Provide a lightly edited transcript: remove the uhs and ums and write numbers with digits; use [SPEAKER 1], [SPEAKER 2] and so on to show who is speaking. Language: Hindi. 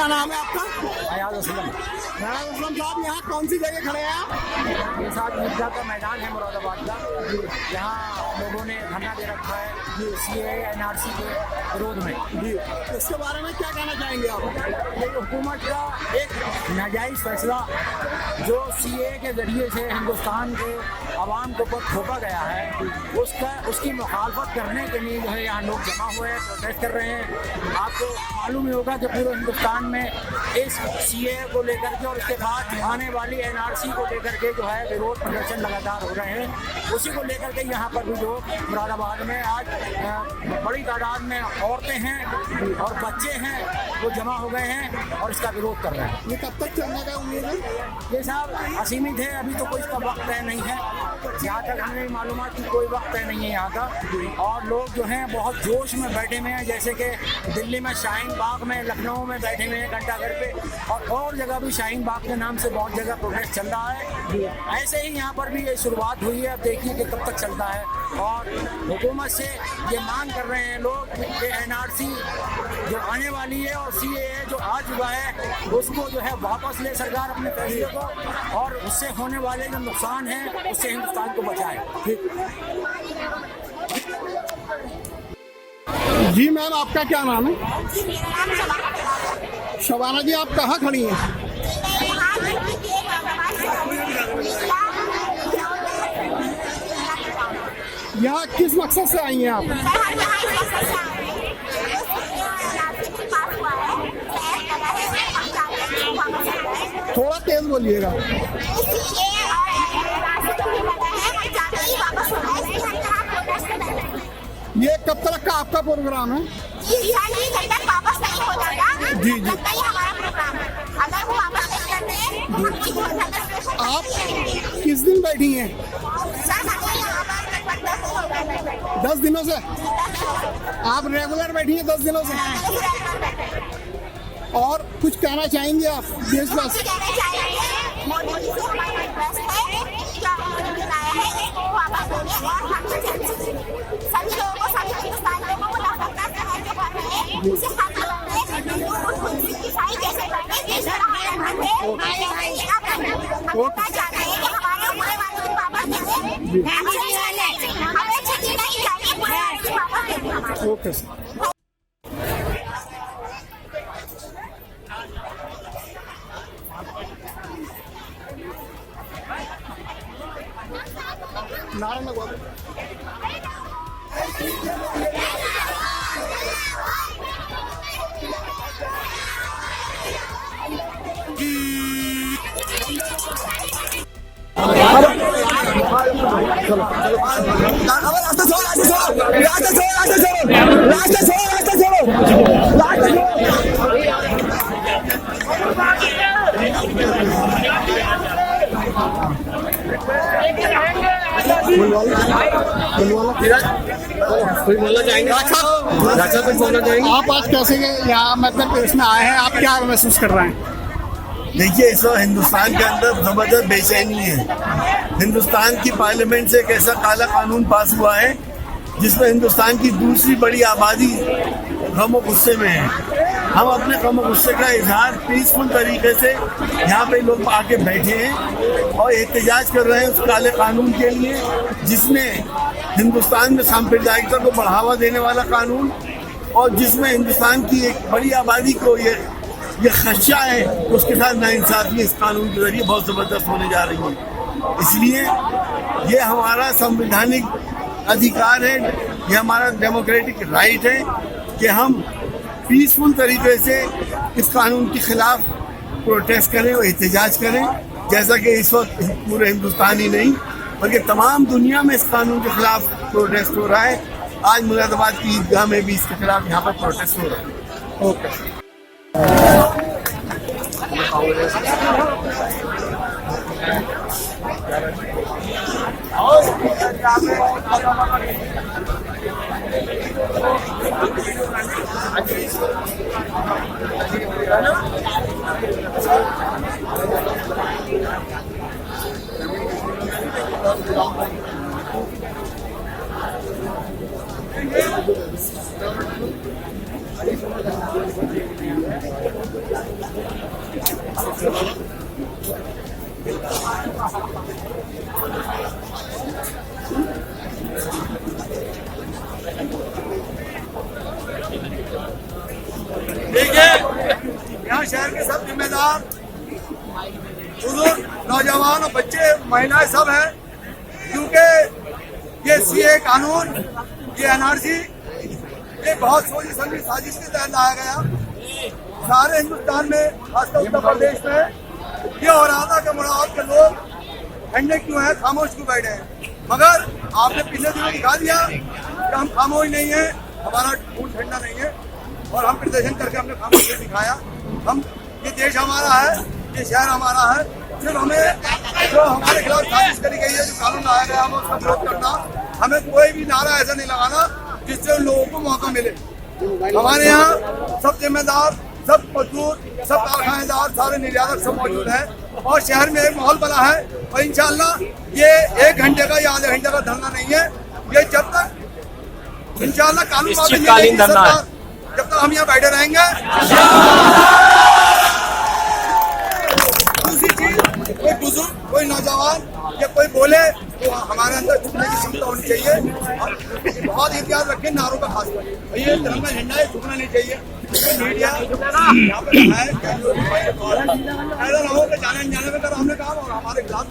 [SPEAKER 1] क्या नाम है आपका?
[SPEAKER 2] फयाज असलम।
[SPEAKER 1] असलम साहब, यहाँ कौन सी जगह खड़े हैं आप?
[SPEAKER 2] ये साथ ईदगाह का मैदान है मुरादाबाद का। यहाँ लोगों ने धरना दे रखा है CAA NRC के विरोध में।
[SPEAKER 1] जी, इसके बारे में क्या कहना चाहेंगे आप?
[SPEAKER 2] ये हुकूमत का एक नाजायज़ फैसला जो CAA के ज़रिए से हिंदुस्तान के आवाम के ऊपर थोपा गया है, उसकी मुखालफत करने के लिए जो है यहाँ लोग जमा हुए हैं, प्रोटेस्ट कर रहे हैं। आपको मालूम ही होगा कि पूरे हिंदुस्तान में इस CAA को लेकर के और इसके बाद आने वाली NRC को लेकर के जो है विरोध प्रदर्शन लगातार हो रहे हैं। उसी को लेकर के यहाँ पर भी जो मुरादाबाद में आज बड़ी तादाद में औरतें हैं और बच्चे हैं वो जमा हो गए हैं और इसका विरोध कर रहे हैं।
[SPEAKER 1] ये कब तक चलने का उम्मीद है?
[SPEAKER 2] ये साहब असीमित है, अभी तो कोई इसका वक्त तय नहीं है। जहाँ तक हमें मालूमात की कोई वक्त तय नहीं है यहाँ का। और लोग जो हैं बहुत जोश में बैठे हुए हैं, जैसे कि दिल्ली में शाहीन बाग में, लखनऊ में बैठे हुए हैं घंटाघर पे, और जगह भी शाहीन बाग के नाम से बहुत जगह प्रोटेस्ट चल रहा है। ऐसे ही यहाँ पर भी ये शुरुआत हुई है, अब देखिए कि कब तक चलता है। और हुकूमत से ये मांग कर रहे हैं लोग कि NRC जो आने वाली है और CAA जो आ चुका है उसको जो है वापस ले सरकार अपने फैसले को, और उससे होने वाले जो नुकसान है उससे हिंदुस्तान को बचाए।
[SPEAKER 1] जी मैम, आपका क्या नाम है? शबाना जी, आप कहाँ खड़ी हैं? यहाँ किस मकसद से आई हैं आप? थोड़ा तेज बोलिएगा। ये कब तक का आपका प्रोग्राम है?
[SPEAKER 3] जब तक वापस नहीं हो जाएगा
[SPEAKER 1] जी जी,
[SPEAKER 3] तब तक ही हमारा प्रोग्राम है। अगर वो वापस नहीं करते हैं तो हम बहुत ज्यादा स्टेशन
[SPEAKER 1] आप किस दिन बैठी हैं?
[SPEAKER 3] सर हमें यहाँ पर लगभग 10 दिन हो गए।
[SPEAKER 1] 10 दिनों से? आप रेगुलर बैठी हैं 10 दिनों से? और कुछ कहना चाहेंगे आप देशवासी?
[SPEAKER 3] कहना चाहेंगे मोदी जी से हमारी रिक्वेस्ट है कि उन्होंने बताया है कि वो वापस होंगे और हम सभी लोगों को, सभी हिंदुस्तान लोगों को लापता शहर के बारे में उसे हाथ लगाते हैं सारी कैसे करने देश का हम इतना चाहते हैं कि हमारे पूरे वालों को वापस देंगे। हमें छुट्टी नहीं चाहिए, पूरे वापस देंगे हमारे।
[SPEAKER 1] Okay sir. नारायण बाबू, आप आज कैसे यहाँ मतलब प्रेस में आए हैं, आप क्या महसूस कर रहे हैं?
[SPEAKER 4] देखिए, इस वक्त हिंदुस्तान के अंदर जबरदस्त बेचैनी है। हिंदुस्तान की पार्लियामेंट से एक ऐसा काला कानून पास हुआ है जिसमें हिंदुस्तान की दूसरी बड़ी आबादी गम गुस्से में है। हम अपने गम गुस्से का इजहार पीसफुल तरीके से यहाँ पे लोग आके बैठे हैं और एहतजाज कर रहे हैं उस काले कानून के लिए जिसमें हिंदुस्तान में सांप्रदायिकता को बढ़ावा देने वाला कानून और जिसमें हिंदुस्तान की एक बड़ी आबादी को ये खदशा है, उसके साथ नाइंसाफी इस कानून के जरिए बहुत ज़बरदस्त होने जा रही है। इसलिए ये हमारा संवैधानिक अधिकार है, ये हमारा डेमोक्रेटिक राइट है कि हम पीसफुल तरीके से इस कानून के खिलाफ प्रोटेस्ट करें और एहतजाज करें, जैसा कि इस वक्त पूरे हिंदुस्तान ही नहीं बल्कि तमाम दुनिया में इस कानून के खिलाफ प्रोटेस्ट हो रहा है। आज मुरादाबाद की ईदगाह में भी इसके खिलाफ यहाँ पर प्रोटेस्ट हो रहा है।
[SPEAKER 1] ओके।
[SPEAKER 4] देखिए, यहाँ शहर के सब जिम्मेदार बुजुर्ग, नौजवान और बच्चे, महिलाएं सब हैं, क्योंकि ये सीए कानून, ये एनआरसी, ये बहुत सोची समझी साजिश के तहत लाया गया। सारे हिंदुस्तान में, खासकर उत्तर प्रदेश में ये हो रहा था कि मुराद के लोग ठंडे क्यों हैं, खामोश क्यों बैठे हैं, मगर आपने पिछले दिनों दिखा दिया कि हम खामोश नहीं है, हमारा खून ठंडा नहीं है, और हम प्रदर्शन करके हमने खामोश दिखाया। हम, ये देश हमारा है, ये शहर हमारा है, सिर्फ हमें जो हमारे खिलाफ साजिश करी गई है, जो कानून लाया गया, हमें उसका विरोध करना, हमें कोई भी नारा ऐसा नहीं लगाना जिससे उन लोगों को मौका मिले। हमारे यहाँ सब जिम्मेदार, सब मजदूर, सब कारखानेदार, सारे निर्यातक सब मौजूद हैं, और शहर में एक माहौल बना है, और इंशाल्लाह ये 1 घंटे का या आधे घंटे का धरना नहीं है, ये जब तक इंशाल्लाह कानून जब तक हम यहाँ बैठे रहेंगे। दूसरी चीज, कोई बुजुर्ग, कोई नौजवान या कोई बोले तो हमारे अंदर झुकने की क्षमता होनी चाहिए, और बहुत एहतियात रखें नारों का, खास कर ये तिरंगा झंडा है, झुकना नहीं चाहिए। मीडिया यहाँ पे है, ऐसा ना हो कि जाने अनजाने में कर हमने काम और हमारे खिलाफ